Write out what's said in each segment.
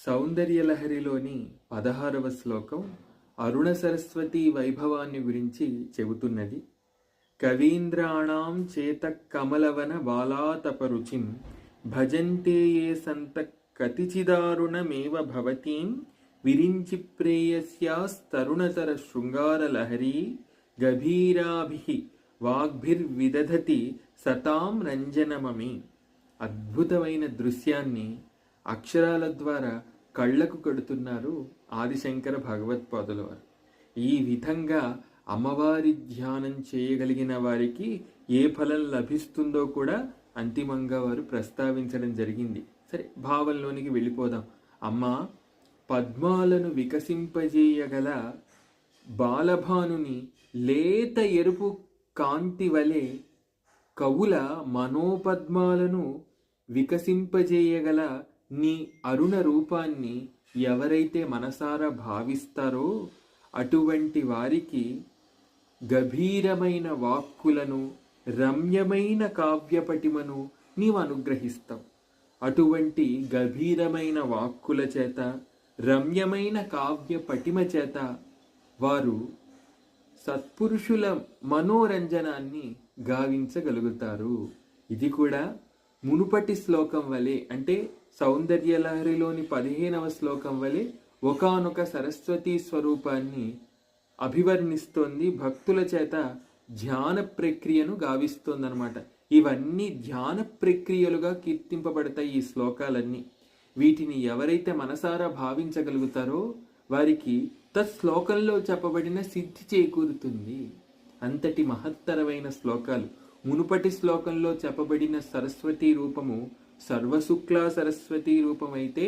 సౌందర్యలహరిలోని 16వ శ్లోకం అరుణ సరస్వతి వైభవాన్ని గురించి చెబుతున్నది. కవీంద్రాణం చేత కమలవన బాలాతపరుచిం భజంతే ఏ సంత కతిచిదారుణమేవ భవతీం విరించి ప్రేయస్యాస్తరుణతర శృంగారలహరీ గభీరాభి వాగ్భిర్విదధతి సతాం రంజనమమి. అద్భుతమైన దృశ్యాన్ని అక్షరాల ద్వారా కళ్ళకు కడుతున్నారు ఆదిశంకర భగవత్పాదుల వారు. ఈ విధంగా అమ్మవారి ధ్యానం చేయగలిగిన వారికి ఏ ఫలం లభిస్తుందో కూడా అంతిమంగా వారు ప్రస్తావించడం జరిగింది. సరే, భావంలోనికి వెళ్ళిపోదాం. అమ్మ పద్మాలను వికసింపజేయగల బాలభానుని లేత ఎరుపు కాంతి వలె కవుల మనోపద్మాలను వికసింపజేయగల నీ అరుణ రూపాన్ని ఎవరైతే మనసారా భావిస్తారో అటువంటి వారికి గభీరమైన వాక్కులను రమ్యమైన కావ్యపటిమను నీవు అనుగ్రహిస్తావు. అటువంటి గభీరమైన వాక్కుల చేత రమ్యమైన కావ్య పటిమ చేత వారు సత్పురుషుల మనోరంజనాన్ని గావించగలుగుతారు. ఇది కూడా మునుపటి శ్లోకం వలె, అంటే సౌందర్యలహరిలోని 15వ శ్లోకం వలె ఒకానొక సరస్వతీ స్వరూపాన్ని అభివర్ణిస్తోంది, భక్తుల చేత ధ్యాన ప్రక్రియను గావిస్తోందనమాట. ఇవన్నీ ధ్యాన ప్రక్రియలుగా కీర్తింపబడతాయి ఈ శ్లోకాలన్నీ. వీటిని ఎవరైతే మనసారా భావించగలుగుతారో వారికి తత్శ్లోకంలో చెప్పబడిన సిద్ధి చేకూరుతుంది. అంతటి మహత్తరమైన శ్లోకాలు. మునుపటి శ్లోకంలో చెప్పబడిన సరస్వతీ రూపము సర్వశుక్లా సరస్వతీ రూపమైతే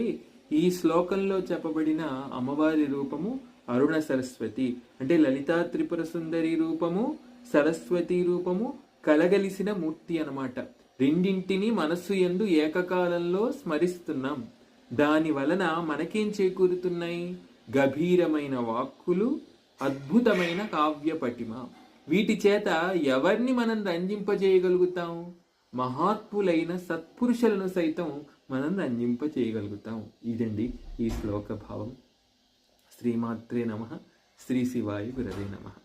ఈ శ్లోకంలో చెప్పబడిన అమ్మవారి రూపము అరుణ సరస్వతి, అంటే లలితా త్రిపుర సుందరి రూపము సరస్వతి రూపము కలగలిసిన మూర్తి అన్నమాట. రెండింటిని మనస్సు యందు ఏకకాలంలో స్మరిస్తున్నాం. దాని వలన మనకేం చేకూరుతున్నాయి? గభీరమైన వాక్కులు, అద్భుతమైన కావ్య పటిమ. వీటి చేత ఎవరిని మనం రంజింపజేయగలుగుతాం? మహాత్ములైన సత్పురుషులను సైతం మనం రంజింపజేయగలుగుతాం. ఇదండి ఈ శ్లోక భావం. శ్రీమాత్రే నమః. శ్రీ శివాయ గురవే నమః.